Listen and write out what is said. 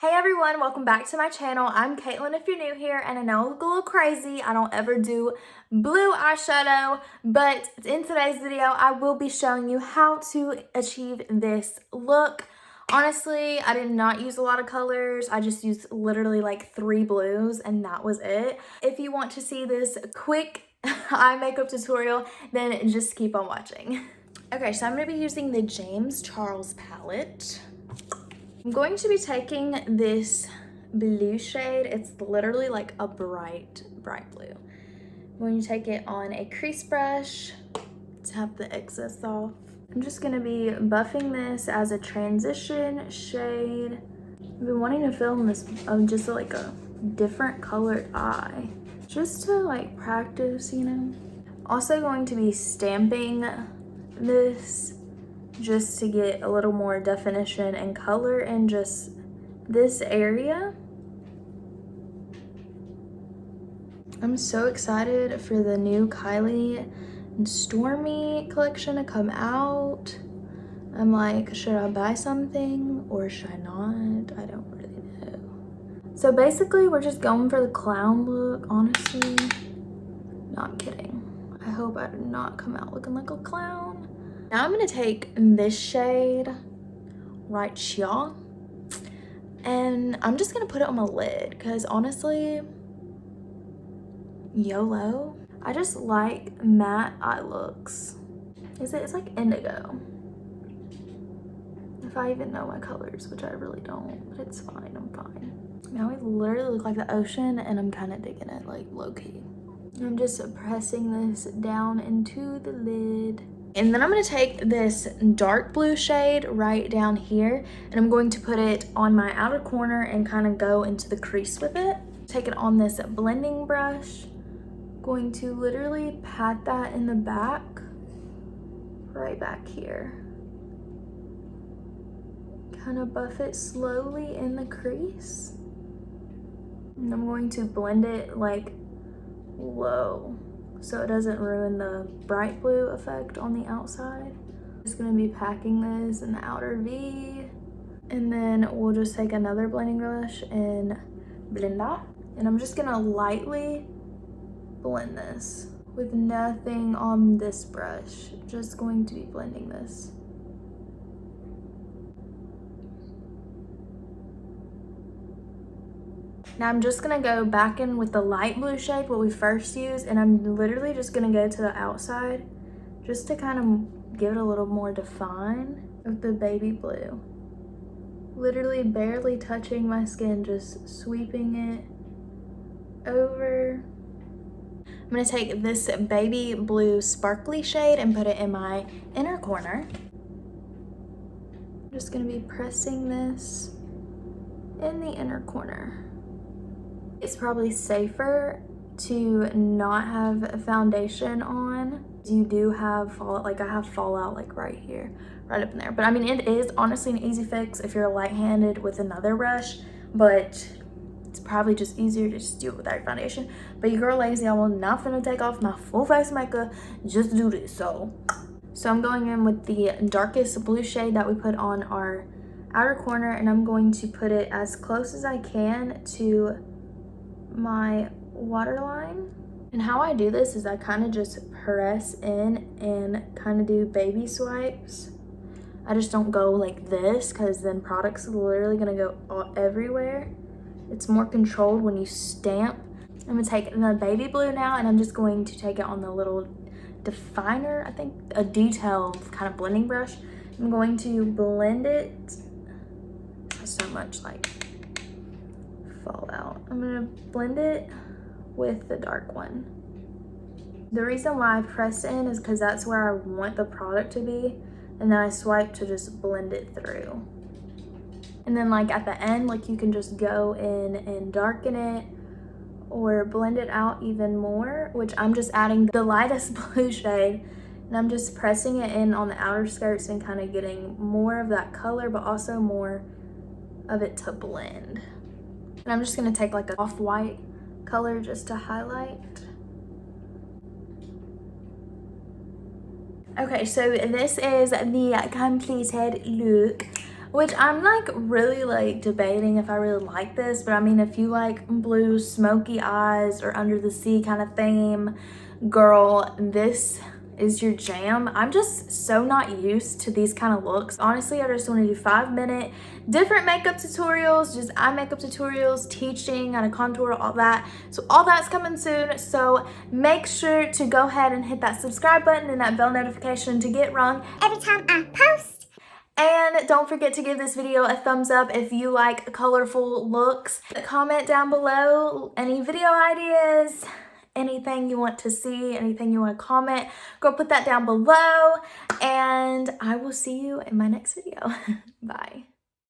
Hey everyone, welcome back to my channel. I'm Kaitlan if you're new here, and I know I look a little crazy. I don't ever do blue eyeshadow, but in today's video, I will be showing you how to achieve this look. Honestly, I did not use a lot of colors. I just used literally like 3 blues and that was it. If you want to see this quick eye makeup tutorial, then just keep on watching. Okay, so I'm going to be using the James Charles palette. I'm going to be taking this blue shade. It's literally like a bright blue. I'm going to take it on a crease brush, tap the excess off. I'm just going to be buffing this as a transition shade. I've been wanting to film this just like a different colored eye, just to like practice, you know. Also going to be stamping this just to get a little more definition and color in just this area. I'm so excited for the new Kylie and Stormy collection to come out. I'm like, should I buy something or should I not? I don't really know. So basically we're just going for the clown look, honestly. Not kidding. I hope I do not come out looking like a clown. Now I'm gonna take this shade right here and I'm just gonna put it on my lid because honestly, YOLO. I just like matte eye looks. It's like indigo. If I even know my colors, which I really don't, but it's fine, I'm fine. Now I literally look like the ocean and I'm kind of digging it, like low-key. I'm just pressing this down into the lid. And then I'm going to take this dark blue shade right down here and I'm going to put it on my outer corner and kind of go into the crease with it. Take it on this blending brush. Going to literally pat that in the back, right back here. Kind of buff it slowly in the crease. And I'm going to blend it like low, so it doesn't ruin the bright blue effect on the outside. Just gonna be packing this in the outer V, and then we'll just take another blending brush and blend that. And I'm just gonna lightly blend this with nothing on this brush. Just going to be blending this. Now I'm just gonna go back in with the light blue shade, what we first used, and I'm literally just gonna go to the outside just to kind of give it a little more define of the baby blue. Literally barely touching my skin, just sweeping it over. I'm gonna take this baby blue sparkly shade and put it in my inner corner. I'm just gonna be pressing this in the inner corner. It's probably safer to not have a foundation on. You do have fallout, like I have fallout like right here, right up in there. But I mean, it is honestly an easy fix if you're light-handed with another brush, but it's probably just easier to just do it without foundation. But your girl lazy, I will not finna take off my full face makeup just to do this. So I'm going in with the darkest blue shade that we put on our outer corner, and I'm going to put it as close as I can to my waterline. And how I do this is I kind of just press in and kind of do baby swipes. I just don't go like this because then product's literally gonna go all everywhere. It's more controlled when you stamp. I'm gonna take the baby blue now and I'm just going to take it on the little definer, I think a detailed kind of blending brush. I'm going to blend it. So much like fallout. I'm gonna blend it with the dark one. The reason why I press in is because that's where I want the product to be, and then I swipe to just blend it through. And then like at the end, like you can just go in and darken it or blend it out even more, which I'm just adding the lightest blue shade and I'm just pressing it in on the outer skirts and kind of getting more of that color, but also more of it to blend. And I'm just gonna take like an off-white color just to highlight. Okay, so this is the completed look. which I'm like really like debating if I really like this, but I mean, if you like blue smoky eyes or under the sea kind of theme, girl, this is your jam. I'm just so not used to these kind of looks. Honestly, I just want to do 5-minute different makeup tutorials, just eye makeup tutorials, teaching how to contour, all that. So all that's coming soon. So make sure to go ahead and hit that subscribe button and that bell notification to get rung every time I post. And don't forget to give this video a thumbs up if you like colorful looks. Comment down below any video ideas, anything you want to see, anything you want to comment. Go put that down below, and I will see you in my next video. Bye.